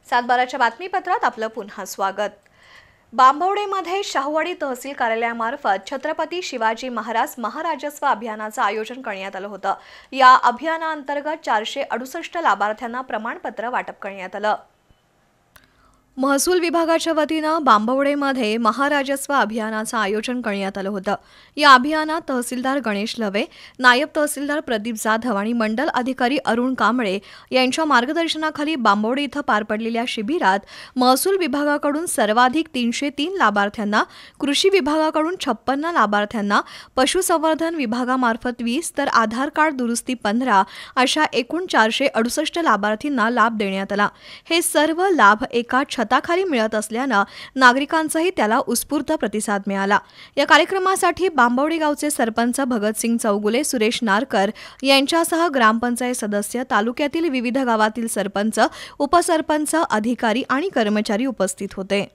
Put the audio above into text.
सातबाराच्या बातमीपत्रात आपलं पुन्हा स्वागत। बांबवडेमध्ये शाहूवाडी तहसील कार्यालयामार्फत छत्रपती शिवाजी महाराज महाराजस्व अभियानाचं आयोजन करण्यात आलं होतं। या अभियानाअंतर्गत 468 लाभार्थ्यांना प्रमाणपत्र वाटप करण्यात आलं। महसूल विभागाच्या वतीनं बांबवडेमध्ये महाराजस्व अभियानाचं आयोजन करण्यात आलं होतं। या अभियानात तहसीलदार गणेश लवे, नायब तहसीलदार प्रदीप जाधव आणि मंडल अधिकारी अरुण कांबळे यांच्या मार्गदर्शनाखाली बांबवडे इथं पार पडलेल्या शिबिरात महसूल विभागाकडून सर्वाधिक 303 लाभार्थ्यांना, कृषी विभागाकडून 56 लाभार्थ्यांना, पशुसंवर्धन विभागामार्फत 20 तर आधार कार्ड दुरुस्ती 15 अशा एकूण 468 लाभार्थींना लाभ देण्यात आला। हे सर्व लाभ एका छताखाली मिळत असल्यानं नागरिकांचाही त्याला उत्स्फूर्त प्रतिसाद मिळाला। या कार्यक्रमासाठी बांबवडे गावचे सरपंच भगतसिंग चौगुले, सुरेश नारकर यांच्यासह ग्रामपंचायत सदस्य, तालुक्यातील विविध गावातील सरपंच, उपसरपंच, अधिकारी आणि कर्मचारी उपस्थित होते।